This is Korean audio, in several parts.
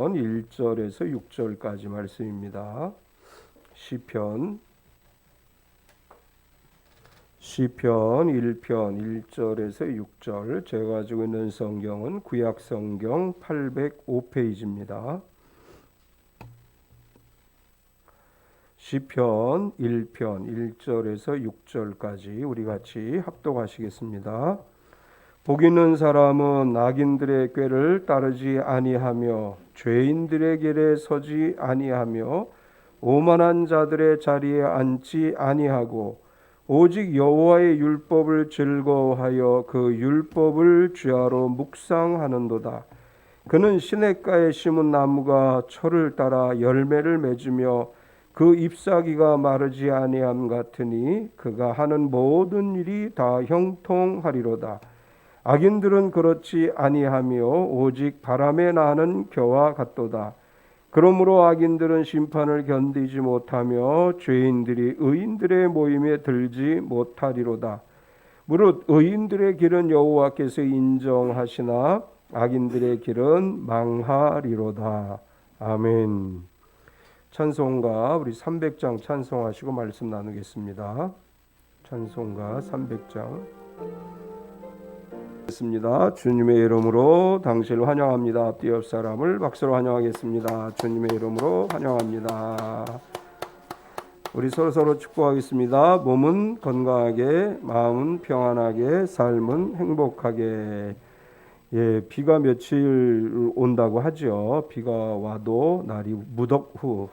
1절에서 6절까지 말씀입니다. 시편 1편 1절에서 6절. 제가 가지고 있는 성경은 구약 성경 805페이지입니다. 시편 1편 1절에서 6절까지 우리 같이 합독하시겠습니다. 복 있는 사람은 악인들의 꾀를 따르지 아니하며 죄인들의 길에 서지 아니하며 오만한 자들의 자리에 앉지 아니하고 오직 여호와의 율법을 즐거워하여 그 율법을 주야로 묵상하는도다. 그는 시냇가에 심은 나무가 철을 따라 열매를 맺으며 그 잎사귀가 마르지 아니함 같으니 그가 하는 모든 일이 다 형통하리로다. 악인들은 그렇지 아니하며 오직 바람에 나는 겨와 같도다. 그러므로 악인들은 심판을 견디지 못하며 죄인들이 의인들의 모임에 들지 못하리로다. 무릇 의인들의 길은 여호와께서 인정하시나 악인들의 길은 망하리로다. 아멘. 찬송가 우리 300장 찬송하시고 말씀 나누겠습니다. 찬송가 300장 습니다. 주님의 이름으로 당신을 환영합니다. 앞뒤 옆 사람을 박수로 환영하겠습니다. 주님의 이름으로 환영합니다. 우리 서로 축복하겠습니다. 몸은 건강하게, 마음은 평안하게, 삶은 행복하게. 예, 비가 며칠 온다고 하죠. 비가 와도 날이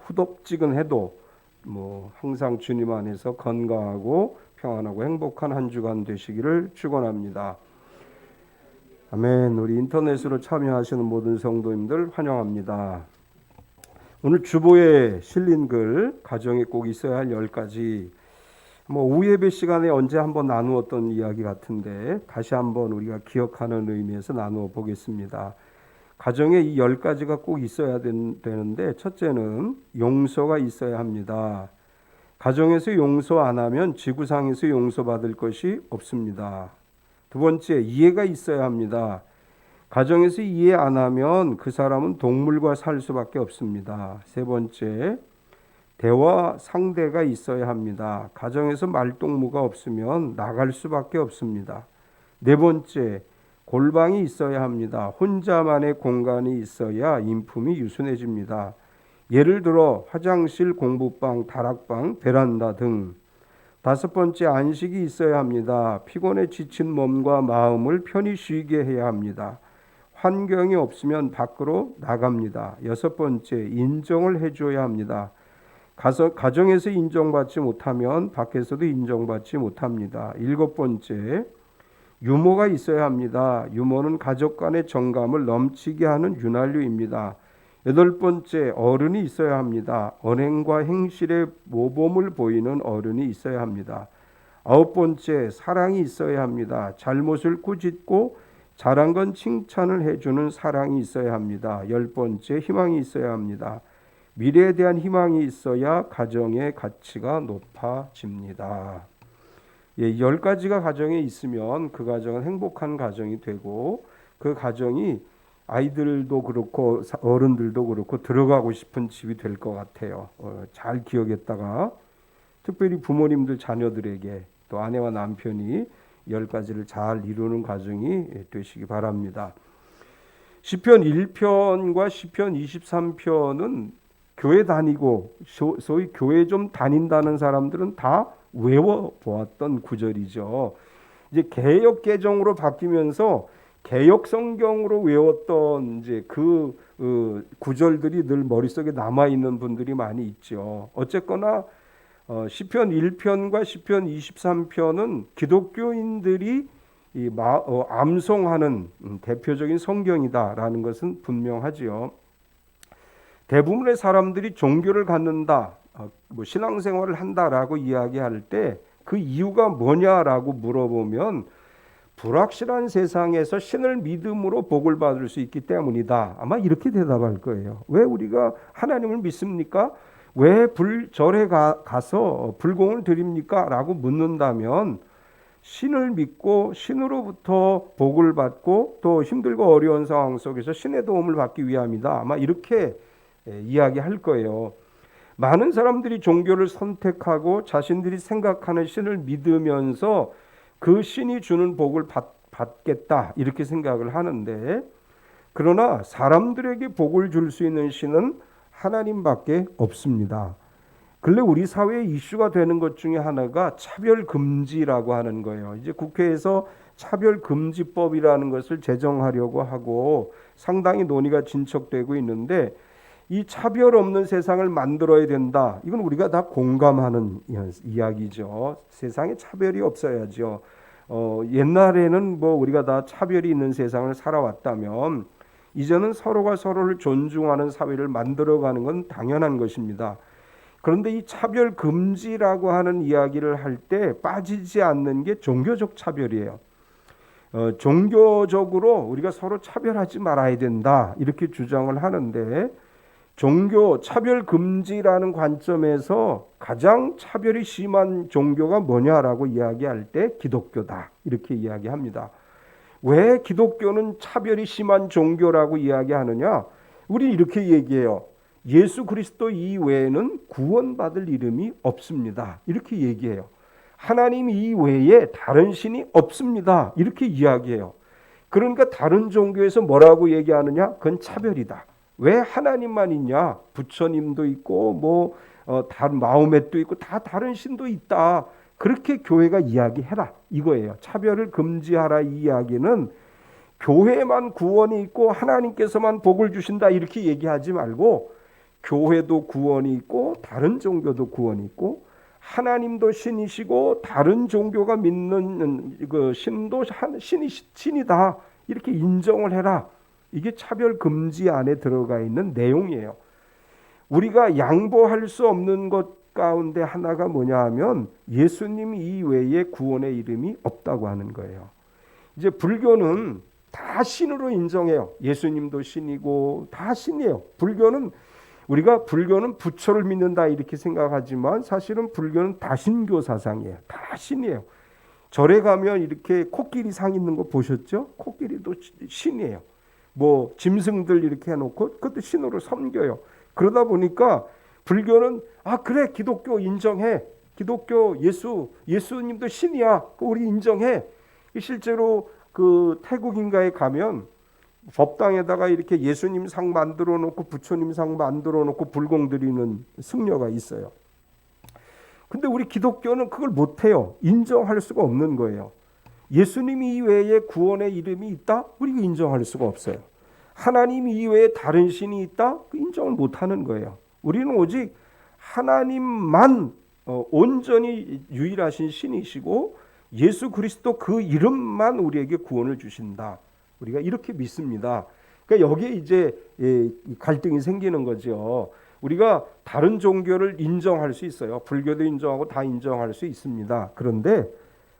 후덥지근해도 항상 주님 안에서 건강하고 평안하고 행복한 한 주간 되시기를 축원합니다. 아멘. 우리 인터넷으로 참여하시는 모든 성도님들 환영합니다. 오늘 주보에 실린 글, 가정에 꼭 있어야 할 10가지, 오후 예배 시간에 언제 한번 나누었던 이야기 같은데 다시 한번 우리가 기억하는 의미에서 나누어 보겠습니다. 가정에 이 10가지가 꼭 있어야 되는데, 첫째는 용서가 있어야 합니다. 가정에서 용서 안 하면 지구상에서 용서받을 것이 없습니다. 두 번째, 이해가 있어야 합니다. 가정에서 이해 안 하면 그 사람은 동물과 살 수밖에 없습니다. 세 번째, 대화 상대가 있어야 합니다. 가정에서 말동무가 없으면 나갈 수밖에 없습니다. 네 번째, 골방이 있어야 합니다. 혼자만의 공간이 있어야 인품이 유순해집니다. 예를 들어 화장실, 공부방, 다락방, 베란다 등. 다섯 번째, 안식이 있어야 합니다. 피곤해 지친 몸과 마음을 편히 쉬게 해야 합니다. 환경이 없으면 밖으로 나갑니다. 여섯 번째, 인정을 해줘야 합니다. 가정에서 인정받지 못하면 밖에서도 인정받지 못합니다. 일곱 번째, 유머가 있어야 합니다. 유머는 가족 간의 정감을 넘치게 하는 윤활유입니다. 여덟 번째, 어른이 있어야 합니다. 언행과 행실에 모범을 보이는 어른이 있어야 합니다. 아홉 번째, 사랑이 있어야 합니다. 잘못을 꾸짖고 잘한 건 칭찬을 해주는 사랑이 있어야 합니다. 열 번째, 희망이 있어야 합니다. 미래에 대한 희망이 있어야 가정의 가치가 높아집니다. 예, 10가지가 가정에 있으면 그 가정은 행복한 가정이 되고, 그 가정이 아이들도 그렇고 어른들도 그렇고 들어가고 싶은 집이 될 것 같아요. 잘 기억했다가 특별히 부모님들 자녀들에게 또 아내와 남편이 10가지를 잘 이루는 가정이 되시기 바랍니다. 시편 1편과 시편 23편은 교회 다니고 소위 교회 좀 다닌다는 사람들은 다 외워보았던 구절이죠. 이제 개역 개정으로 바뀌면서 개역 성경으로 외웠던 이제 그 구절들이 늘 머릿속에 남아 있는 분들이 많이 있죠. 어쨌거나 시편 1편과 시편 23편은 기독교인들이 암송하는 대표적인 성경이다라는 것은 분명하지요. 대부분의 사람들이 종교를 갖는다, 신앙생활을 한다라고 이야기할 때 그 이유가 뭐냐라고 물어보면 불확실한 세상에서 신을 믿음으로 복을 받을 수 있기 때문이다. 아마 이렇게 대답할 거예요. 왜 우리가 하나님을 믿습니까? 왜 절에 가서 불공을 드립니까? 라고 묻는다면 신을 믿고 신으로부터 복을 받고 또 힘들고 어려운 상황 속에서 신의 도움을 받기 위함이다. 아마 이렇게 이야기할 거예요. 많은 사람들이 종교를 선택하고 자신들이 생각하는 신을 믿으면서 그 신이 주는 복을 받겠다 이렇게 생각을 하는데, 그러나 사람들에게 복을 줄 수 있는 신은 하나님밖에 없습니다. 근래 우리 사회의 이슈가 되는 것 중에 하나가 차별금지라고 하는 거예요. 이제 국회에서 차별금지법이라는 것을 제정하려고 하고 상당히 논의가 진척되고 있는데, 이 차별 없는 세상을 만들어야 된다. 이건 우리가 다 공감하는 이야기죠. 세상에 차별이 없어야죠. 옛날에는 뭐 우리가 다 차별이 있는 세상을 살아왔다면 이제는 서로가 서로를 존중하는 사회를 만들어가는 건 당연한 것입니다. 그런데 이 차별 금지라고 하는 이야기를 할 때 빠지지 않는 게 종교적 차별이에요. 종교적으로 우리가 서로 차별하지 말아야 된다 이렇게 주장을 하는데, 종교 차별 금지라는 관점에서 가장 차별이 심한 종교가 뭐냐라고 이야기할 때 기독교다 이렇게 이야기합니다. 왜 기독교는 차별이 심한 종교라고 이야기하느냐? 우리 이렇게 얘기해요. 예수 그리스도 이외에는 구원받을 이름이 없습니다. 이렇게 얘기해요. 하나님 이외에 다른 신이 없습니다. 이렇게 이야기해요. 그러니까 다른 종교에서 뭐라고 얘기하느냐? 그건 차별이다. 왜 하나님만 있냐? 부처님도 있고 다른 마호멧도 있고 다 다른 신도 있다. 그렇게 교회가 이야기해라 이거예요. 차별을 금지하라 이 이야기는 교회만 구원이 있고 하나님께서만 복을 주신다 이렇게 얘기하지 말고, 교회도 구원이 있고 다른 종교도 구원이 있고 하나님도 신이시고 다른 종교가 믿는 그 신도 신이다 이렇게 인정을 해라. 이게 차별 금지 안에 들어가 있는 내용이에요. 우리가 양보할 수 없는 것 가운데 하나가 뭐냐 하면 예수님 이외에 구원의 이름이 없다고 하는 거예요. 이제 불교는 다 신으로 인정해요. 예수님도 신이고 다 신이에요. 우리가 불교는 부처를 믿는다 이렇게 생각하지만 사실은 불교는 다신교 사상이에요. 다 신이에요. 절에 가면 이렇게 코끼리 상 있는 거 보셨죠? 코끼리도 신이에요. 뭐 짐승들 이렇게 해놓고 그것도 신으로 섬겨요. 그러다 보니까 불교는 그래 기독교 인정해. 기독교 예수님도 신이야. 우리 인정해. 실제로 그 태국인가에 가면 법당에다가 이렇게 예수님 상 만들어 놓고 부처님 상 만들어 놓고 불공 드리는 승려가 있어요. 근데 우리 기독교는 그걸 못해요. 인정할 수가 없는 거예요. 예수님 이외에 구원의 이름이 있다? 우리가 인정할 수가 없어요. 하나님 이외에 다른 신이 있다? 인정을 못하는 거예요. 우리는 오직 하나님만 온전히 유일하신 신이시고 예수 그리스도 그 이름만 우리에게 구원을 주신다. 우리가 이렇게 믿습니다. 그러니까 여기에 이제 갈등이 생기는 거죠. 우리가 다른 종교를 인정할 수 있어요. 불교도 인정하고 다 인정할 수 있습니다. 그런데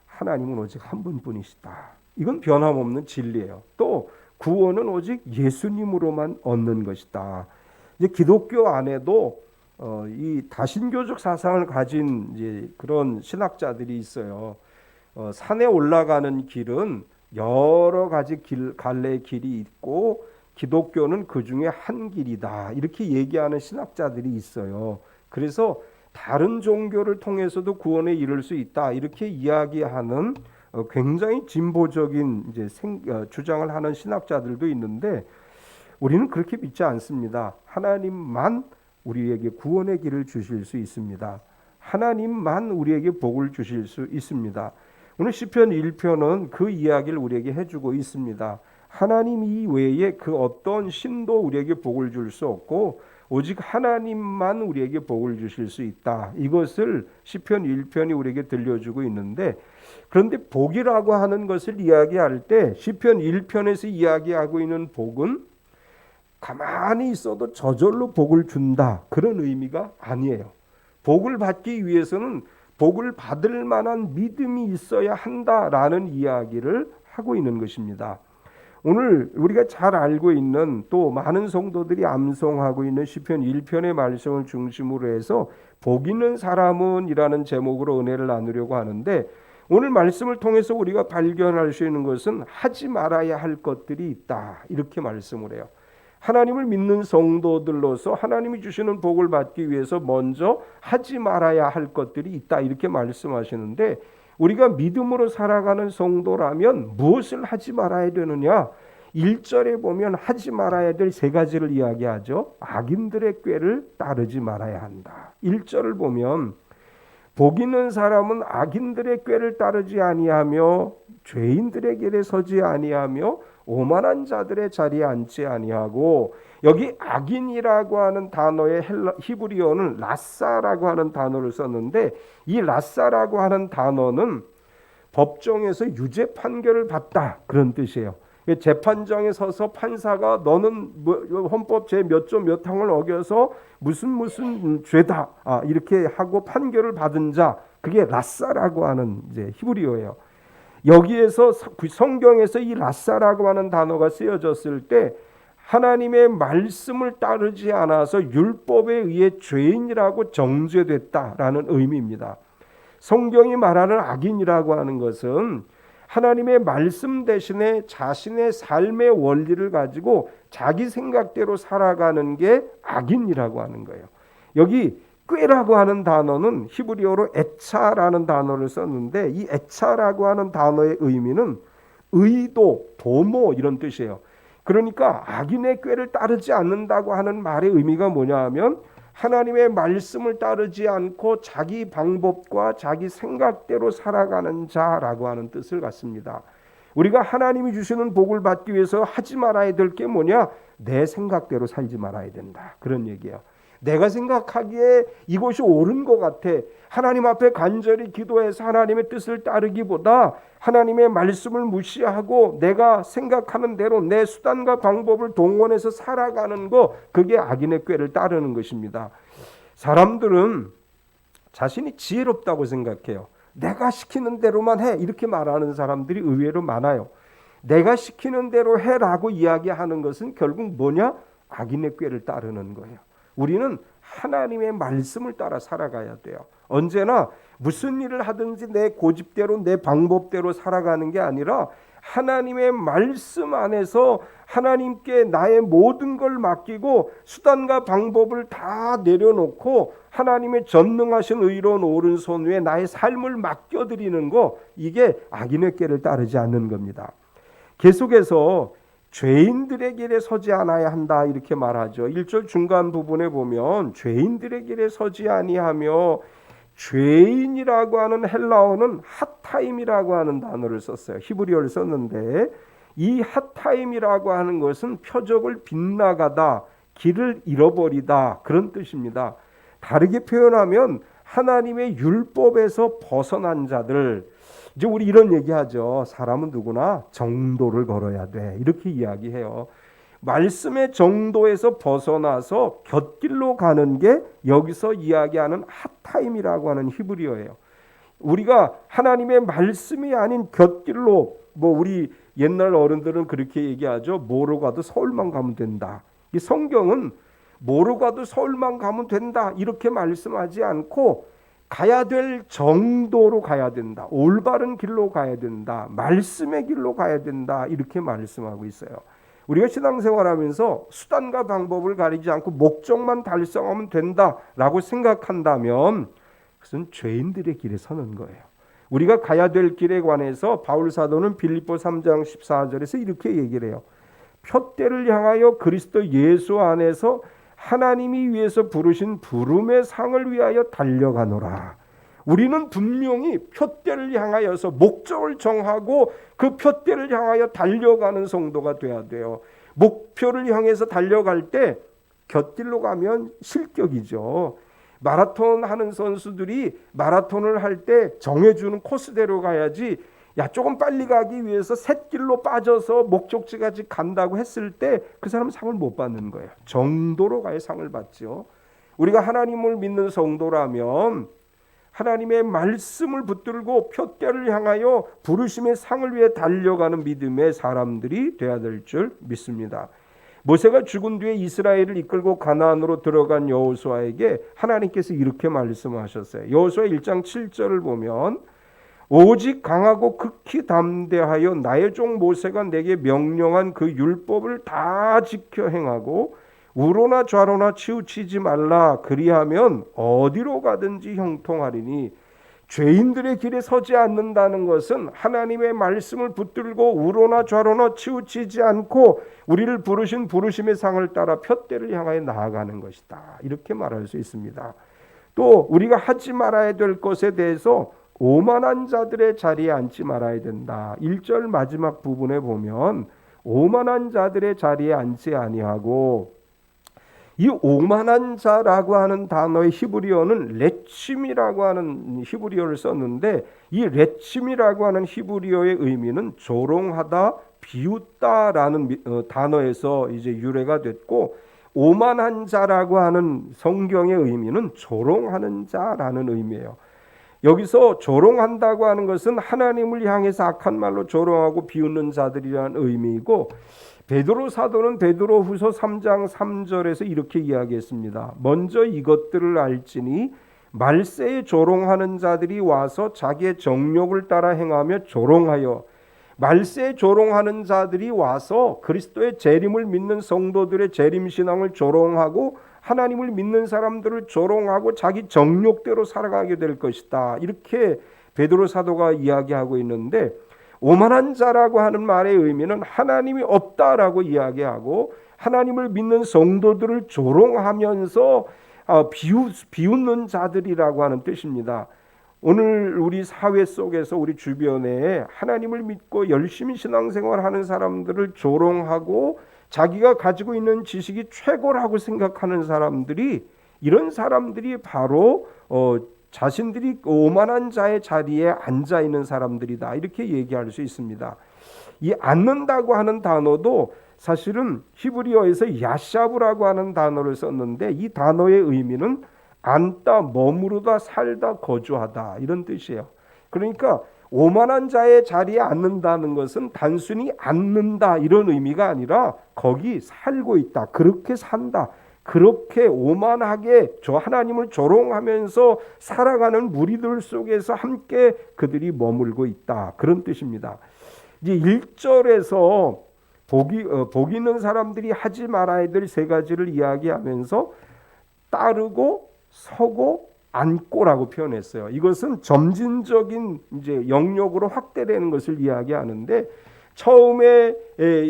하나님은 오직 한 분뿐이시다. 이건 변함없는 진리예요. 또 구원은 오직 예수님으로만 얻는 것이다. 이제 기독교 안에도 이 다신교적 사상을 가진 이제 그런 신학자들이 있어요. 산에 올라가는 길은 여러 가지 갈래의 길이 있고 기독교는 그 중에 한 길이다. 이렇게 얘기하는 신학자들이 있어요. 그래서 다른 종교를 통해서도 구원에 이를 수 있다. 이렇게 이야기하는 굉장히 진보적인 이제 주장을 하는 신학자들도 있는데 우리는 그렇게 믿지 않습니다. 하나님만 우리에게 구원의 길을 주실 수 있습니다. 하나님만 우리에게 복을 주실 수 있습니다. 오늘 시편 1편은 그 이야기를 우리에게 해주고 있습니다. 하나님 이외에 그 어떤 신도 우리에게 복을 줄 수 없고 오직 하나님만 우리에게 복을 주실 수 있다. 이것을 시편 1편이 우리에게 들려주고 있는데, 그런데 복이라고 하는 것을 이야기할 때 시편 1편에서 이야기하고 있는 복은 가만히 있어도 저절로 복을 준다. 그런 의미가 아니에요. 복을 받기 위해서는 복을 받을 만한 믿음이 있어야 한다라는 이야기를 하고 있는 것입니다. 오늘 우리가 잘 알고 있는 또 많은 성도들이 암송하고 있는 시편 1편의 말씀을 중심으로 해서 복 있는 사람은 이라는 제목으로 은혜를 나누려고 하는데, 오늘 말씀을 통해서 우리가 발견할 수 있는 것은 하지 말아야 할 것들이 있다, 이렇게 말씀을 해요. 하나님을 믿는 성도들로서 하나님이 주시는 복을 받기 위해서 먼저 하지 말아야 할 것들이 있다, 이렇게 말씀하시는데, 우리가 믿음으로 살아가는 성도라면 무엇을 하지 말아야 되느냐? 1절에 보면 하지 말아야 될 세 가지를 이야기하죠. 악인들의 꾀를 따르지 말아야 한다. 1절을 보면 복 있는 사람은 악인들의 꾀를 따르지 아니하며 죄인들의 길에 서지 아니하며 오만한 자들의 자리에 앉지 아니하고, 여기 악인이라고 하는 단어의 히브리어는 라사라고 하는 단어를 썼는데, 이 라사라고 하는 단어는 법정에서 유죄 판결을 받다, 그런 뜻이에요. 재판장에 서서 판사가 너는 헌법 제 몇 조 몇 항을 어겨서 무슨 죄다, 이렇게 하고 판결을 받은 자, 그게 라사라고 하는 이제 히브리어예요. 여기에서 성경에서 이 라사라고 하는 단어가 쓰여졌을 때 하나님의 말씀을 따르지 않아서 율법에 의해 죄인이라고 정죄됐다라는 의미입니다. 성경이 말하는 악인이라고 하는 것은 하나님의 말씀 대신에 자신의 삶의 원리를 가지고 자기 생각대로 살아가는 게 악인이라고 하는 거예요. 여기 꾀라고 하는 단어는 히브리어로 에차라는 단어를 썼는데, 이 에차라고 하는 단어의 의미는 의도, 도모, 이런 뜻이에요. 그러니까 악인의 꾀를 따르지 않는다고 하는 말의 의미가 뭐냐 하면, 하나님의 말씀을 따르지 않고 자기 방법과 자기 생각대로 살아가는 자라고 하는 뜻을 갖습니다. 우리가 하나님이 주시는 복을 받기 위해서 하지 말아야 될 게 뭐냐? 내 생각대로 살지 말아야 된다, 그런 얘기예요. 내가 생각하기에 이것이 옳은 것 같아. 하나님 앞에 간절히 기도해서 하나님의 뜻을 따르기보다 하나님의 말씀을 무시하고 내가 생각하는 대로 내 수단과 방법을 동원해서 살아가는 거, 그게 악인의 꾀를 따르는 것입니다. 사람들은 자신이 지혜롭다고 생각해요. 내가 시키는 대로만 해, 이렇게 말하는 사람들이 의외로 많아요. 내가 시키는 대로 해라고 이야기하는 것은 결국 뭐냐? 악인의 꾀를 따르는 거예요. 우리는 하나님의 말씀을 따라 살아가야 돼요. 언제나 무슨 일을 하든지 내 고집대로 내 방법대로 살아가는 게 아니라 하나님의 말씀 안에서 하나님께 나의 모든 걸 맡기고 수단과 방법을 다 내려놓고 하나님의 전능하신 의로운 오른손 위에 나의 삶을 맡겨드리는 거, 이게 악인의 꾀를 따르지 않는 겁니다. 계속해서 죄인들의 길에 서지 않아야 한다, 이렇게 말하죠. 1절 중간 부분에 보면 죄인들의 길에 서지 아니하며, 죄인이라고 하는 헬라어는 핫타임이라고 하는 단어를 썼어요. 히브리어를 썼는데, 이 핫타임이라고 하는 것은 표적을 빗나가다, 길을 잃어버리다, 그런 뜻입니다. 다르게 표현하면 하나님의 율법에서 벗어난 자들, 이제 우리 이런 얘기하죠. 사람은 누구나 정도를 걸어야 돼, 이렇게 이야기해요. 말씀의 정도에서 벗어나서 곁길로 가는 게 여기서 이야기하는 핫타임이라고 하는 히브리어예요. 우리가 하나님의 말씀이 아닌 곁길로, 우리 옛날 어른들은 그렇게 얘기하죠. 뭐로 가도 서울만 가면 된다. 이 성경은 뭐로 가도 서울만 가면 된다, 이렇게 말씀하지 않고 가야 될 정도로 가야 된다, 올바른 길로 가야 된다, 말씀의 길로 가야 된다, 이렇게 말씀하고 있어요. 우리가 신앙생활하면서 수단과 방법을 가리지 않고 목적만 달성하면 된다라고 생각한다면 그것은 죄인들의 길에 서는 거예요. 우리가 가야 될 길에 관해서 바울 사도는 빌립보 3장 14절에서 이렇게 얘기를 해요. 표대를 향하여 그리스도 예수 안에서 하나님이 위해서 부르신 부름의 상을 위하여 달려가노라. 우리는 분명히 표대를 향하여서 목적을 정하고 그 표대를 향하여 달려가는 성도가 돼야 돼요. 목표를 향해서 달려갈 때 곁길로 가면 실격이죠. 마라톤 하는 선수들이 마라톤을 할 때 정해주는 코스대로 가야지, 조금 빨리 가기 위해서 샛길로 빠져서 목적지까지 간다고 했을 때 그 사람은 상을 못 받는 거예요. 정도로 가야 상을 받죠. 우리가 하나님을 믿는 성도라면 하나님의 말씀을 붙들고 표대를 향하여 부르심의 상을 위해 달려가는 믿음의 사람들이 되어야 될 줄 믿습니다. 모세가 죽은 뒤에 이스라엘을 이끌고 가나안으로 들어간 여호수아에게 하나님께서 이렇게 말씀하셨어요. 여호수아 1장 7절을 보면 오직 강하고 극히 담대하여 나의 종 모세가 내게 명령한 그 율법을 다 지켜 행하고 우로나 좌로나 치우치지 말라. 그리하면 어디로 가든지 형통하리니. 죄인들의 길에 서지 않는다는 것은 하나님의 말씀을 붙들고 우로나 좌로나 치우치지 않고 우리를 부르신 부르심의 상을 따라 푯대를 향하여 나아가는 것이다. 이렇게 말할 수 있습니다. 또 우리가 하지 말아야 될 것에 대해서 오만한 자들의 자리에 앉지 말아야 된다. 1절 마지막 부분에 보면 오만한 자들의 자리에 앉지 아니하고, 이 오만한 자라고 하는 단어의 히브리어는 레침이라고 하는 히브리어를 썼는데, 이 레침이라고 하는 히브리어의 의미는 조롱하다, 비웃다라는 단어에서 이제 유래가 됐고, 오만한 자라고 하는 성경의 의미는 조롱하는 자라는 의미예요. 여기서 조롱한다고 하는 것은 하나님을 향해서 악한 말로 조롱하고 비웃는 자들이라는 의미이고, 베드로 사도는 베드로후서 3장 3절에서 이렇게 이야기했습니다. 먼저 이것들을 알지니 말세에 조롱하는 자들이 와서 자기의 정욕을 따라 행하며 조롱하여, 말세에 조롱하는 자들이 와서 그리스도의 재림을 믿는 성도들의 재림신앙을 조롱하고 하나님을 믿는 사람들을 조롱하고 자기 정욕대로 살아가게 될 것이다. 이렇게 베드로 사도가 이야기하고 있는데, 오만한 자라고 하는 말의 의미는 하나님이 없다라고 이야기하고 하나님을 믿는 성도들을 조롱하면서 비웃는 자들이라고 하는 뜻입니다. 오늘 우리 사회 속에서 우리 주변에 하나님을 믿고 열심히 신앙생활하는 사람들을 조롱하고 자기가 가지고 있는 지식이 최고라고 생각하는 사람들이, 이런 사람들이 바로 자신들이 오만한 자의 자리에 앉아 있는 사람들이다. 이렇게 얘기할 수 있습니다. 이 앉는다고 하는 단어도 사실은 히브리어에서 야샤브라고 하는 단어를 썼는데, 이 단어의 의미는 앉다, 머무르다, 살다, 거주하다 이런 뜻이에요. 그러니까 오만한 자의 자리에 앉는다는 것은 단순히 앉는다 이런 의미가 아니라 거기 살고 있다, 그렇게 산다, 그렇게 오만하게 저 하나님을 조롱하면서 살아가는 무리들 속에서 함께 그들이 머물고 있다, 그런 뜻입니다. 이제 1절에서 복 있는 사람들이 하지 말아야 될 세 가지를 이야기하면서 따르고 서고 앉고라고 표현했어요. 이것은 점진적인 이제 영역으로 확대되는 것을 이야기하는데, 처음에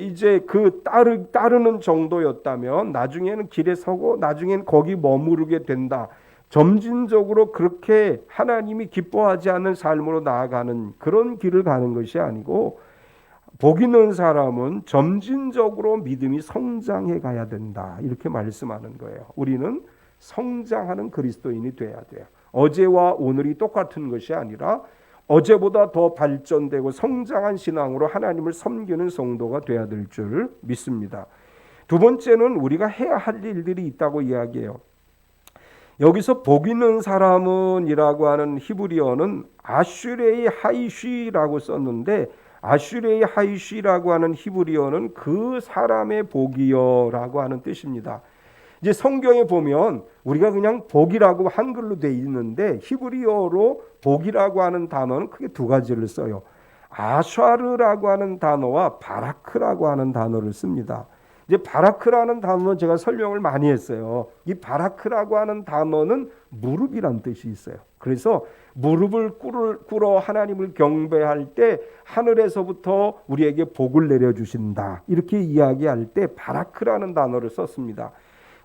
이제 그 따르는 정도였다면 나중에는 길에 서고 나중에는 거기 머무르게 된다. 점진적으로 그렇게 하나님이 기뻐하지 않는 삶으로 나아가는 그런 길을 가는 것이 아니고, 복 있는 사람은 점진적으로 믿음이 성장해 가야 된다, 이렇게 말씀하는 거예요. 우리는 성장하는 그리스도인이 돼야 돼요. 어제와 오늘이 똑같은 것이 아니라 어제보다 더 발전되고 성장한 신앙으로 하나님을 섬기는 성도가 돼야 될 줄 믿습니다. 두 번째는 우리가 해야 할 일들이 있다고 이야기해요. 여기서 복 있는 사람은 이라고 하는 히브리어는 아슈레이 하이쉬라고 썼는데, 아슈레이 하이쉬라고 하는 히브리어는 그 사람의 복이여라고 하는 뜻입니다. 이제 성경에 보면 우리가 그냥 복이라고 한글로 돼 있는데, 히브리어로 복이라고 하는 단어는 크게 두 가지를 써요. 아샤르라고 하는 단어와 바라크라고 하는 단어를 씁니다. 이제 바라크라는 단어는 제가 설명을 많이 했어요. 이 바라크라고 하는 단어는 무릎이란 뜻이 있어요. 그래서 무릎을 꿇어 하나님을 경배할 때 하늘에서부터 우리에게 복을 내려주신다, 이렇게 이야기할 때 바라크라는 단어를 썼습니다.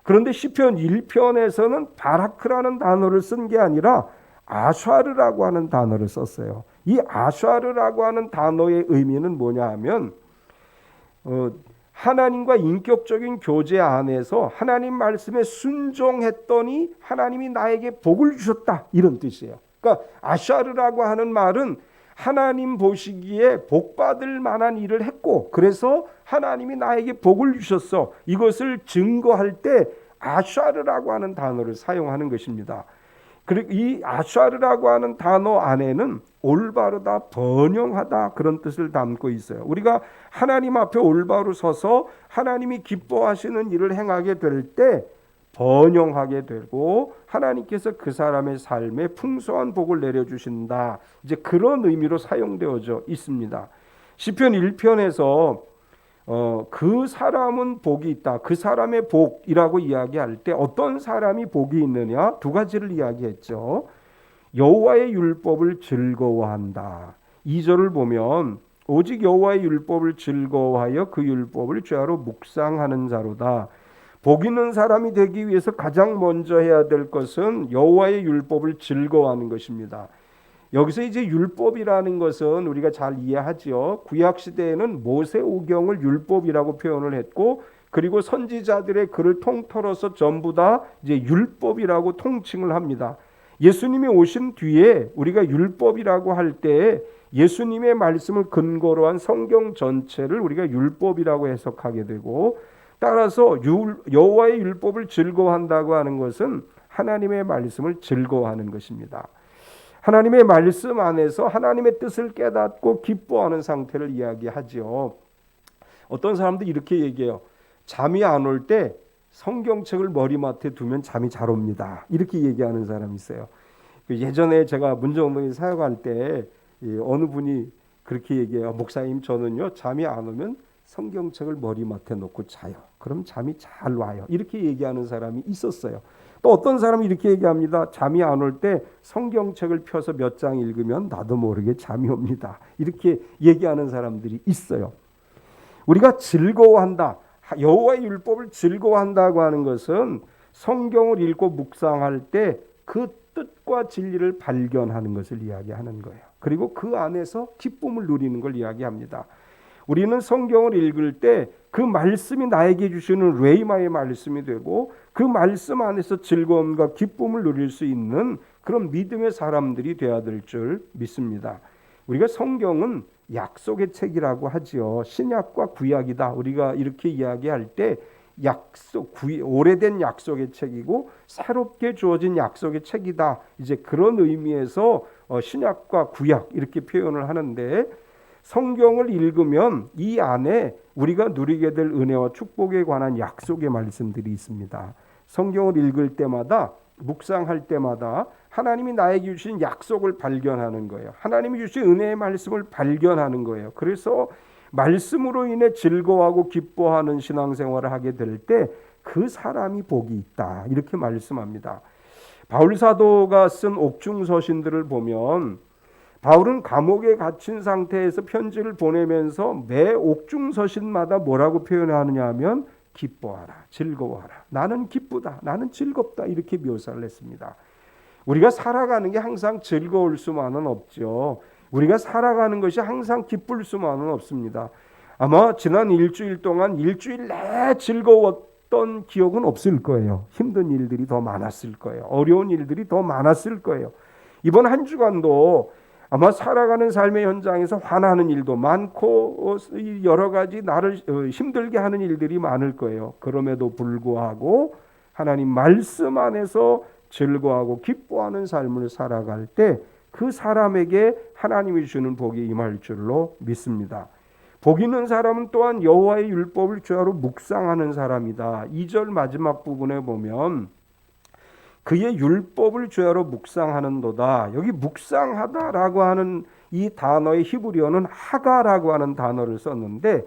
그런데 시편 1편에서는 바라크라는 단어를 쓴 게 아니라 아샤르라고 하는 단어를 썼어요. 이 아샤르라고 하는 단어의 의미는 뭐냐 하면 하나님과 인격적인 교제 안에서 하나님 말씀에 순종했더니 하나님이 나에게 복을 주셨다, 이런 뜻이에요. 그러니까 아샤르라고 하는 말은 하나님 보시기에 복받을 만한 일을 했고, 그래서 하나님이 나에게 복을 주셨어, 이것을 증거할 때 아샤르라고 하는 단어를 사용하는 것입니다. 그리고 이 아샤르라고 하는 단어 안에는 올바르다, 번영하다, 그런 뜻을 담고 있어요. 우리가 하나님 앞에 올바로 서서 하나님이 기뻐하시는 일을 행하게 될 때 번영하게 되고 하나님께서 그 사람의 삶에 풍성한 복을 내려주신다. 이제 그런 의미로 사용되어져 있습니다. 시편 1편에서 그 사람은 복이 있다. 그 사람의 복이라고 이야기할 때 어떤 사람이 복이 있느냐? 두 가지를 이야기했죠. 여호와의 율법을 즐거워한다. 2절을 보면 오직 여호와의 율법을 즐거워하여 그 율법을 죄하로 묵상하는 자로다. 복 있는 사람이 되기 위해서 가장 먼저 해야 될 것은 여호와의 율법을 즐거워하는 것입니다. 여기서 이제 율법이라는 것은 우리가 잘 이해하지요. 구약 시대에는 모세오경을 율법이라고 표현을 했고, 그리고 선지자들의 글을 통틀어서 전부 다 이제 율법이라고 통칭을 합니다. 예수님이 오신 뒤에 우리가 율법이라고 할 때 예수님의 말씀을 근거로 한 성경 전체를 우리가 율법이라고 해석하게 되고, 따라서 여호와의 율법을 즐거워한다고 하는 것은 하나님의 말씀을 즐거워하는 것입니다. 하나님의 말씀 안에서 하나님의 뜻을 깨닫고 기뻐하는 상태를 이야기하지요. 어떤 사람들이 이렇게 얘기해요. 잠이 안 올 때 성경책을 머리맡에 두면 잠이 잘 옵니다. 이렇게 얘기하는 사람이 있어요. 예전에 제가 문정동에 사역할 때 어느 분이 그렇게 얘기해요. 목사님, 저는요 잠이 안 오면 성경책을 머리맡에 놓고 자요. 그럼 잠이 잘 와요. 이렇게 얘기하는 사람이 있었어요. 또 어떤 사람이 이렇게 얘기합니다. 잠이 안 올 때 성경책을 펴서 몇 장 읽으면 나도 모르게 잠이 옵니다. 이렇게 얘기하는 사람들이 있어요. 우리가 즐거워한다. 여호와의 율법을 즐거워한다고 하는 것은 성경을 읽고 묵상할 때 그 뜻과 진리를 발견하는 것을 이야기하는 거예요. 그리고 그 안에서 기쁨을 누리는 걸 이야기합니다. 우리는 성경을 읽을 때 그 말씀이 나에게 주시는 레이마의 말씀이 되고 그 말씀 안에서 즐거움과 기쁨을 누릴 수 있는 그런 믿음의 사람들이 되어야 될 줄 믿습니다. 우리가 성경은 약속의 책이라고 하지요. 신약과 구약이다. 우리가 이렇게 이야기할 때 오래된 약속의 책이고 새롭게 주어진 약속의 책이다. 이제 그런 의미에서 신약과 구약 이렇게 표현을 하는데, 성경을 읽으면 이 안에 우리가 누리게 될 은혜와 축복에 관한 약속의 말씀들이 있습니다. 성경을 읽을 때마다, 묵상할 때마다 하나님이 나에게 주신 약속을 발견하는 거예요. 하나님이 주신 은혜의 말씀을 발견하는 거예요. 그래서 말씀으로 인해 즐거워하고 기뻐하는 신앙생활을 하게 될 때 그 사람이 복이 있다. 이렇게 말씀합니다. 바울 사도가 쓴 옥중서신들을 보면 바울은 감옥에 갇힌 상태에서 편지를 보내면서 매 옥중서신마다 뭐라고 표현하느냐 하면 기뻐하라, 즐거워하라, 나는 기쁘다, 나는 즐겁다, 이렇게 묘사를 했습니다. 우리가 살아가는 게 항상 즐거울 수만은 없죠. 우리가 살아가는 것이 항상 기쁠 수만은 없습니다. 아마 지난 일주일 동안 일주일 내내 즐거웠던 기억은 없을 거예요. 힘든 일들이 더 많았을 거예요. 어려운 일들이 더 많았을 거예요. 이번 한 주간도 아마 살아가는 삶의 현장에서 화나는 일도 많고 여러 가지 나를 힘들게 하는 일들이 많을 거예요. 그럼에도 불구하고 하나님 말씀 안에서 즐거워하고 기뻐하는 삶을 살아갈 때 그 사람에게 하나님이 주는 복이 임할 줄로 믿습니다. 복 있는 사람은 또한 여호와의 율법을 죄하로 묵상하는 사람이다. 2절 마지막 부분에 보면 그의 율법을 죄하로 묵상하는도다. 여기 묵상하다라고 하는 이 단어의 히브리어는 하가라고 하는 단어를 썼는데,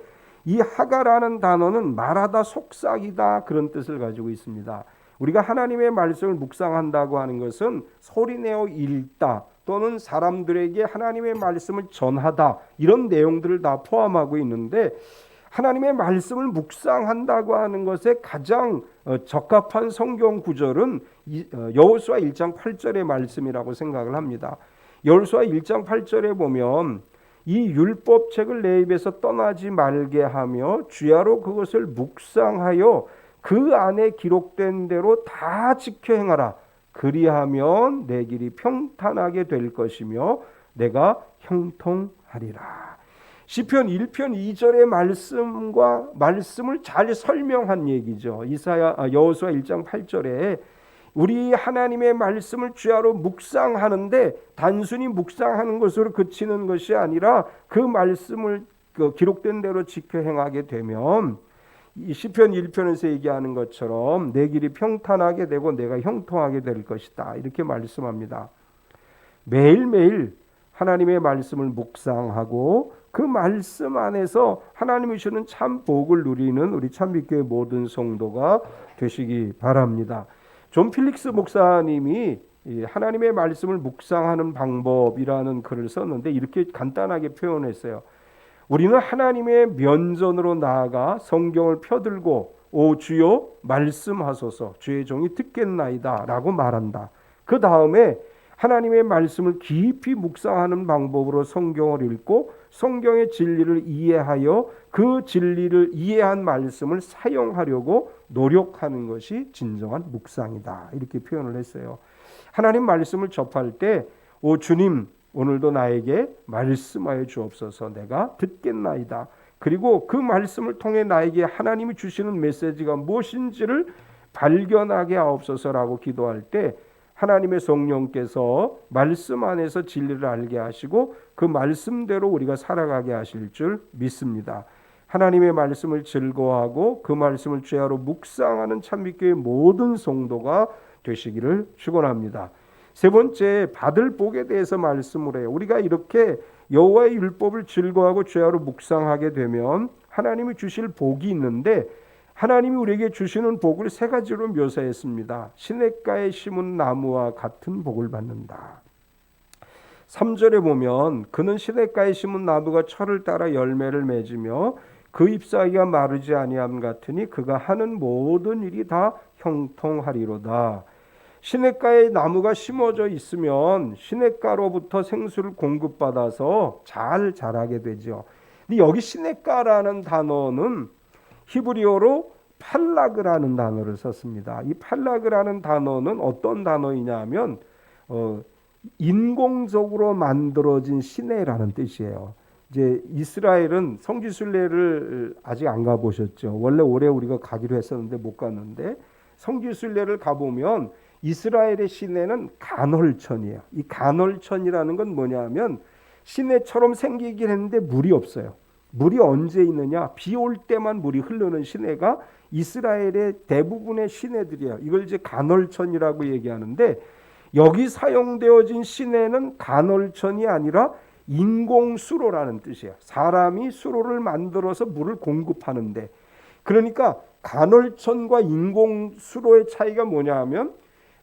이 하가라는 단어는 말하다, 속삭이다, 그런 뜻을 가지고 있습니다. 우리가 하나님의 말씀을 묵상한다고 하는 것은 소리내어 읽다 또는 사람들에게 하나님의 말씀을 전하다, 이런 내용들을 다 포함하고 있는데, 하나님의 말씀을 묵상한다고 하는 것에 가장 적합한 성경 구절은 여호수아 1장 8절의 말씀이라고 생각을 합니다. 여호수아 1장 8절에 보면 이 율법책을 내 입에서 떠나지 말게 하며 주야로 그것을 묵상하여 그 안에 기록된 대로 다 지켜 행하라. 그리하면 내 길이 평탄하게 될 것이며 내가 형통하리라. 시편 1편 2절의 말씀을 잘 설명한 얘기죠. 여호수아 1장 8절에 우리 하나님의 말씀을 주야로 묵상하는데 단순히 묵상하는 것으로 그치는 것이 아니라 그 말씀을 기록된 대로 지켜 행하게 되면 이 시편 1편에서 얘기하는 것처럼 내 길이 평탄하게 되고 내가 형통하게 될 것이다. 이렇게 말씀합니다. 매일매일 하나님의 말씀을 묵상하고 그 말씀 안에서 하나님이 주는 참 복을 누리는 우리 참빛교회 모든 성도가 되시기 바랍니다. 존 필릭스 목사님이 하나님의 말씀을 묵상하는 방법이라는 글을 썼는데 이렇게 간단하게 표현했어요. 우리는 하나님의 면전으로 나아가 성경을 펴들고 오 주여 말씀하소서 주의 종이 듣겠나이다 라고 말한다. 그 다음에 하나님의 말씀을 깊이 묵상하는 방법으로 성경을 읽고 성경의 진리를 이해하여 그 진리를 이해한 말씀을 사용하려고 노력하는 것이 진정한 묵상이다. 이렇게 표현을 했어요. 하나님 말씀을 접할 때 오 주님 오늘도 나에게 말씀하여 주옵소서 내가 듣겠나이다. 그리고 그 말씀을 통해 나에게 하나님이 주시는 메시지가 무엇인지를 발견하게 하옵소서라고 기도할 때 하나님의 성령께서 말씀 안에서 진리를 알게 하시고 그 말씀대로 우리가 살아가게 하실 줄 믿습니다. 하나님의 말씀을 즐거워하고 그 말씀을 죄하로 묵상하는 참빛교회 모든 성도가 되시기를 축원합니다. 세 번째, 받을 복에 대해서 말씀을 해요. 우리가 이렇게 여호와의 율법을 즐거워하고 죄하로 묵상하게 되면 하나님이 주실 복이 있는데 하나님이 우리에게 주시는 복을 세 가지로 묘사했습니다. 시냇가에 심은 나무와 같은 복을 받는다. 3절에 보면 그는 시냇가에 심은 나무가 철을 따라 열매를 맺으며 그 잎사귀가 마르지 아니함 같으니 그가 하는 모든 일이 다 형통하리로다. 시냇가에 나무가 심어져 있으면 시냇가로부터 생수를 공급받아서 잘 자라게 되죠. 근데 여기 시냇가라는 단어는 히브리어로 팔라그라는 단어를 썼습니다. 이 팔라그라는 단어는 어떤 단어이냐면 인공적으로 만들어진 시내라는 뜻이에요. 이제 이스라엘은 성지순례를 아직 안 가보셨죠. 원래 올해 우리가 가기로 했었는데 못 갔는데 성지순례를 가보면 이스라엘의 시내는 간헐천이에요. 이 간헐천이라는 건 뭐냐면 시내처럼 생기긴 했는데 물이 없어요. 물이 언제 있느냐? 비 올 때만 물이 흐르는 시내가 이스라엘의 대부분의 시내들이에요. 이걸 이제 간헐천이라고 얘기하는데 여기 사용되어진 시내는 간헐천이 아니라 인공수로라는 뜻이에요. 사람이 수로를 만들어서 물을 공급하는데 그러니까 간헐천과 인공수로의 차이가 뭐냐 하면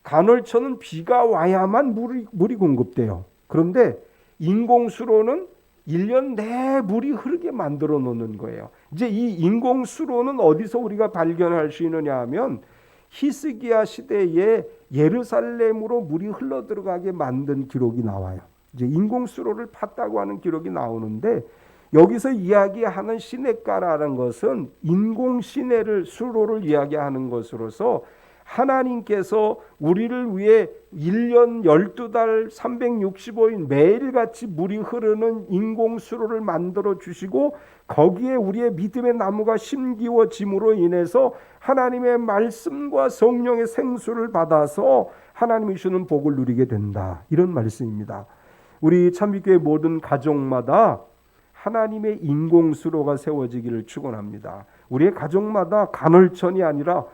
간헐천은 비가 와야만 물이 공급돼요. 그런데 인공수로는 1년 내에 물이 흐르게 만들어 놓는 거예요. 이제 이 인공수로는 어디서 우리가 발견할 수 있느냐 하면 히스기야 시대에 예루살렘으로 물이 흘러 들어가게 만든 기록이 나와요. 이제 인공수로를 팠다고 하는 기록이 나오는데 여기서 이야기하는 시냇가라는 것은 인공시내를 수로를 이야기하는 것으로서 하나님께서 우리를 위해 1년 12달 365일 매일같이 물이 흐르는 인공수로를 만들어 주시고 거기에 우리의 믿음의 나무가 심기워짐으로 인해서 하나님의 말씀과 성령의 생수를 받아서 하나님이 주는 복을 누리게 된다. 이런 말씀입니다. 우리 참빛교회 모든 가정마다 하나님의 인공수로가 세워지기를 축원합니다. 우리의 가정마다 간헐천이 아니라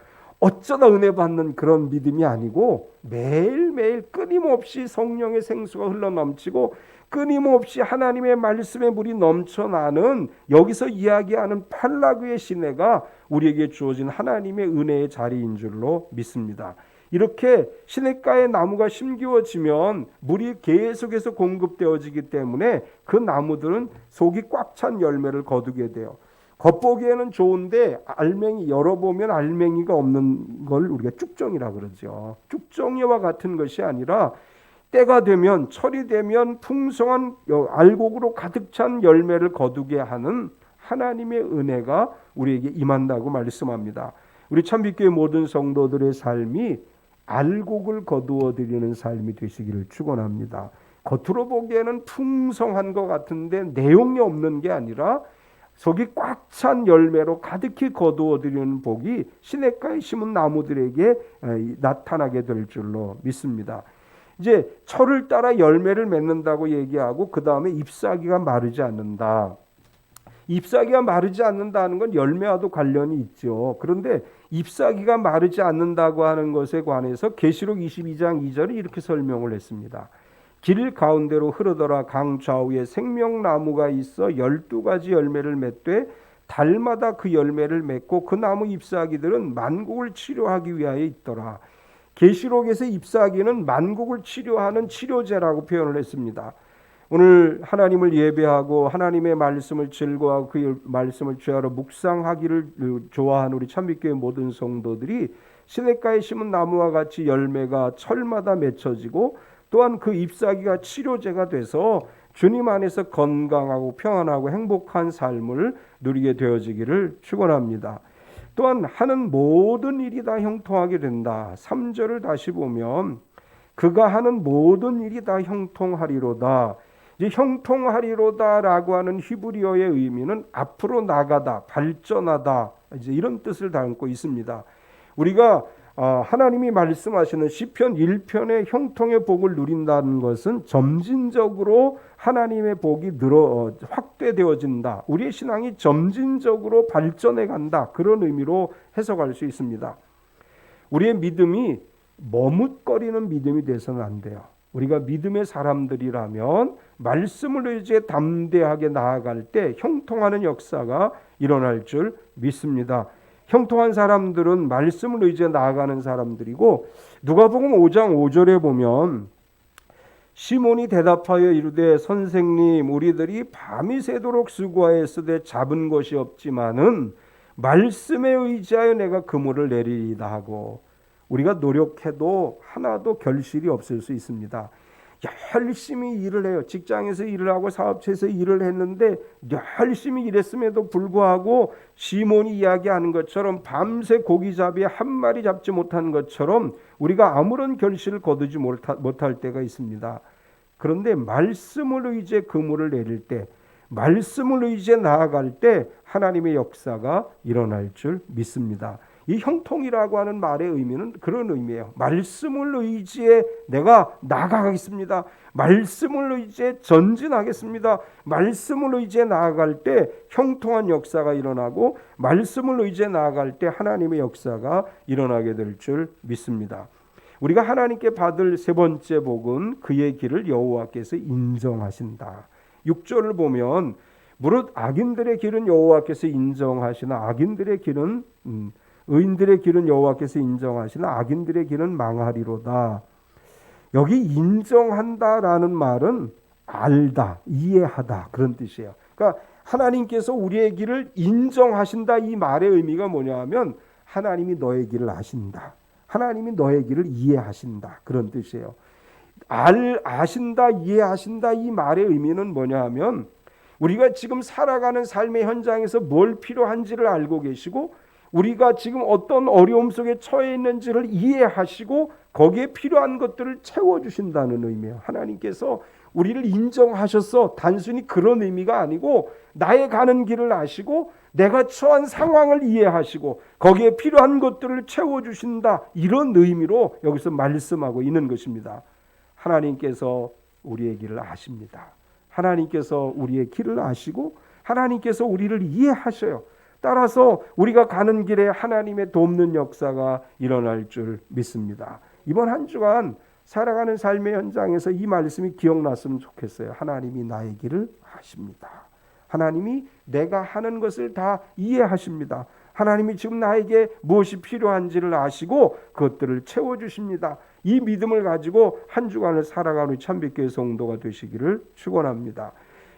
어쩌다 은혜 받는 그런 믿음이 아니고 매일매일 끊임없이 성령의 생수가 흘러넘치고 끊임없이 하나님의 말씀의 물이 넘쳐나는 여기서 이야기하는 팔라그의 시내가 우리에게 주어진 하나님의 은혜의 자리인 줄로 믿습니다. 이렇게 시냇가에 나무가 심기워지면 물이 계속해서 공급되어지기 때문에 그 나무들은 속이 꽉 찬 열매를 거두게 돼요. 겉보기에는 좋은데 알맹이 열어보면 알맹이가 없는 걸 우리가 쭉정이라 그러죠. 쭉정이와 같은 것이 아니라 때가 되면 철이 되면 풍성한 알곡으로 가득 찬 열매를 거두게 하는 하나님의 은혜가 우리에게 임한다고 말씀합니다. 우리 참빛교회 모든 성도들의 삶이 알곡을 거두어 드리는 삶이 되시기를 축원합니다. 겉으로 보기에는 풍성한 것 같은데 내용이 없는 게 아니라 속이 꽉 찬 열매로 가득히 거두어 드리는 복이 시냇가에 심은 나무들에게 나타나게 될 줄로 믿습니다. 이제 철을 따라 열매를 맺는다고 얘기하고 그 다음에 잎사귀가 마르지 않는다. 잎사귀가 마르지 않는다는 건 열매와도 관련이 있죠. 그런데 잎사귀가 마르지 않는다고 하는 것에 관해서 계시록 22장 2절이 이렇게 설명을 했습니다. 길 가운데로 흐르더라. 강 좌우에 생명나무가 있어 12가지 열매를 맺되 달마다 그 열매를 맺고 그 나무 잎사귀들은 만국을 치료하기 위하여 있더라. 계시록에서 잎사귀는 만국을 치료하는 치료제라고 표현을 했습니다. 오늘 하나님을 예배하고 하나님의 말씀을 즐거워하고 그 말씀을 죄하러 묵상하기를 좋아하는 우리 참빛교회 모든 성도들이 시냇가에 심은 나무와 같이 열매가 철마다 맺혀지고 또한 그 잎사귀가 치료제가 돼서 주님 안에서 건강하고 평안하고 행복한 삶을 누리게 되어지기를 축원합니다. 또한 하는 모든 일이 다 형통하게 된다. 3절을 다시 보면 그가 하는 모든 일이 다 형통하리로다. 이제 형통하리로다라고 하는 히브리어의 의미는 앞으로 나가다, 발전하다, 이제 이런 뜻을 담고 있습니다. 우리가 하나님이 말씀하시는 시편 1편의 형통의 복을 누린다는 것은 점진적으로 하나님의 복이 확대되어진다. 우리의 신앙이 점진적으로 발전해 간다. 그런 의미로 해석할 수 있습니다. 우리의 믿음이 머뭇거리는 믿음이 돼서는 안 돼요. 우리가 믿음의 사람들이라면 말씀을 의지해 담대하게 나아갈 때 형통하는 역사가 일어날 줄 믿습니다. 형통한 사람들은 말씀을 의지해 나아가는 사람들이고 누가복음 5장 5절에 보면 시몬이 대답하여 이르되 선생님 우리들이 밤이 새도록 수고하였으되 잡은 것이 없지만은 말씀에 의지하여 내가 그물을 내리리다 하고 우리가 노력해도 하나도 결실이 없을 수 있습니다. 열심히 일을 해요. 직장에서 일을 하고 사업체에서 일을 했는데 열심히 일했음에도 불구하고 시몬이 이야기하는 것처럼 밤새 고기잡이에 한 마리 잡지 못한 것처럼 우리가 아무런 결실을 거두지 못할 때가 있습니다. 그런데 말씀을 의지해 그물을 내릴 때, 말씀을 의지해 나아갈 때 하나님의 역사가 일어날 줄 믿습니다. 이 형통이라고 하는 말의 의미는 그런 의미예요. 말씀을 의지해 내가 나아가겠습니다. 말씀을 의지해 전진하겠습니다. 말씀을 의지해 나아갈 때 형통한 역사가 일어나고 말씀을 의지해 나아갈 때 하나님의 역사가 일어나게 될 줄 믿습니다. 우리가 하나님께 받을 세 번째 복은 그의 길을 여호와께서 인정하신다. 6절을 보면 무릇 악인들의 길은 여호와께서 인정하시나 악인들의 길은 의인들의 길은 여호와께서 인정하시나 악인들의 길은 망하리로다. 여기 인정한다라는 말은 알다, 이해하다 그런 뜻이에요. 그러니까 하나님께서 우리의 길을 인정하신다 이 말의 의미가 뭐냐 하면 하나님이 너의 길을 아신다. 하나님이 너의 길을 이해하신다. 그런 뜻이에요. 아신다, 이해하신다 이 말의 의미는 뭐냐 하면 우리가 지금 살아가는 삶의 현장에서 뭘 필요한지를 알고 계시고 우리가 지금 어떤 어려움 속에 처해 있는지를 이해하시고 거기에 필요한 것들을 채워주신다는 의미예요. 하나님께서 우리를 인정하셔서 단순히 그런 의미가 아니고 나의 가는 길을 아시고 내가 처한 상황을 이해하시고 거기에 필요한 것들을 채워주신다. 이런 의미로 여기서 말씀하고 있는 것입니다. 하나님께서 우리의 길을 아십니다. 하나님께서 우리의 길을 아시고 하나님께서 우리를 이해하셔요. 따라서 우리가 가는 길에 하나님의 돕는 역사가 일어날 줄 믿습니다. 이번 한 주간 살아가는 삶의 현장에서 이 말씀이 기억났으면 좋겠어요. 하나님이 나의 길을 아십니다. 하나님이 내가 하는 것을 다 이해하십니다. 하나님이 지금 나에게 무엇이 필요한지를 아시고 그것들을 채워주십니다. 이 믿음을 가지고 한 주간을 살아가는 참빛교회 성도가 되시기를 축원합니다.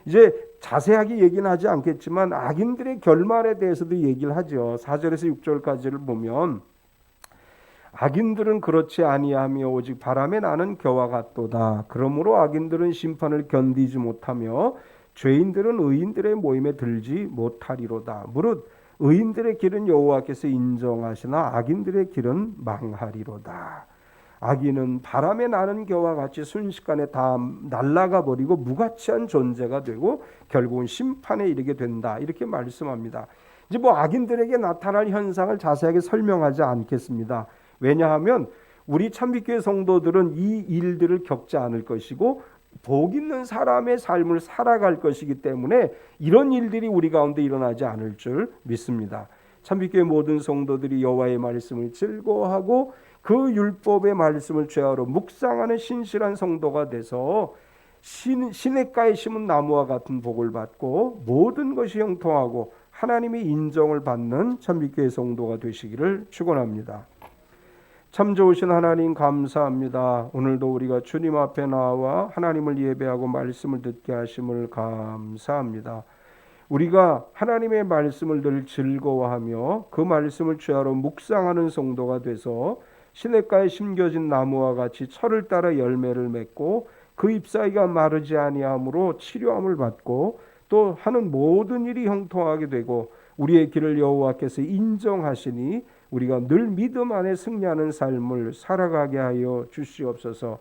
이제 자세하게 얘기는 하지 않겠지만 악인들의 결말에 대해서도 얘기를 하죠. 4절에서 6절까지를 보면 악인들은 그렇지 아니하며 오직 바람에 나는 겨와 같도다. 그러므로 악인들은 심판을 견디지 못하며 죄인들은 의인들의 모임에 들지 못하리로다. 무릇 의인들의 길은 여호와께서 인정하시나 악인들의 길은 망하리로다. 악인은 바람에 나는 겨와 같이 순식간에 다 날아가 버리고 무가치한 존재가 되고 결국은 심판에 이르게 된다. 이렇게 말씀합니다. 이제 뭐 악인들에게 나타날 현상을 자세하게 설명하지 않겠습니다. 왜냐하면 우리 참빛교회 성도들은 이 일들을 겪지 않을 것이고 복 있는 사람의 삶을 살아갈 것이기 때문에 이런 일들이 우리 가운데 일어나지 않을 줄 믿습니다. 참빛교회 모든 성도들이 여호와의 말씀을 즐거워하고 그 율법의 말씀을 죄하러 묵상하는 신실한 성도가 돼서 시냇가에 심은 나무와 같은 복을 받고 모든 것이 형통하고 하나님의 인정을 받는 참빛교회 성도가 되시기를 축원합니다. 참 좋으신 하나님 감사합니다. 오늘도 우리가 주님 앞에 나와 하나님을 예배하고 말씀을 듣게 하심을 감사합니다. 우리가 하나님의 말씀을 늘 즐거워하며 그 말씀을 취하러 묵상하는 성도가 돼서 시냇가에 심겨진 나무와 같이 철을 따라 열매를 맺고 그 잎사귀가 마르지 아니하므로 치료함을 받고 또 하는 모든 일이 형통하게 되고 우리의 길을 여호와께서 인정하시니 우리가 늘 믿음 안에 승리하는 삶을 살아가게 하여 주시옵소서.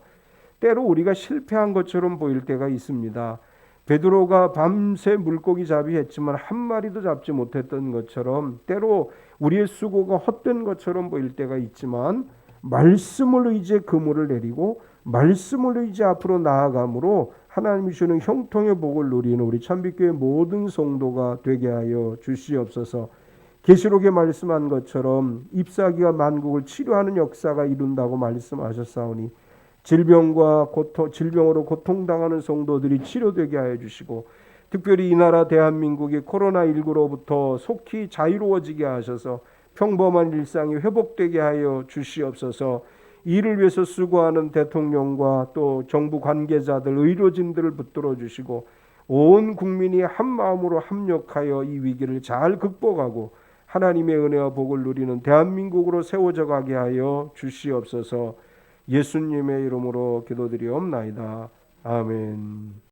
때로 우리가 실패한 것처럼 보일 때가 있습니다. 베드로가 밤새 물고기 잡이 했지만 한 마리도 잡지 못했던 것처럼 때로 우리의 수고가 헛된 것처럼 보일 때가 있지만 말씀을 의지해 그물을 내리고 말씀을 의지해 앞으로 나아감으로 하나님이 주는 형통의 복을 누리는 우리 참빛교회 모든 성도가 되게 하여 주시옵소서. 계시록에 말씀한 것처럼 잎사귀가 만국을 치료하는 역사가 이룬다고 말씀하셨사오니 질병으로 고통당하는 성도들이 치료되게 하여 주시고 특별히 이 나라 대한민국이 코로나19로부터 속히 자유로워지게 하셔서 평범한 일상이 회복되게 하여 주시옵소서. 이를 위해서 수고하는 대통령과 또 정부 관계자들, 의료진들을 붙들어 주시고 온 국민이 한 마음으로 합력하여 이 위기를 잘 극복하고 하나님의 은혜와 복을 누리는 대한민국으로 세워져 가게 하여 주시옵소서. 예수님의 이름으로 기도드리옵나이다. 아멘.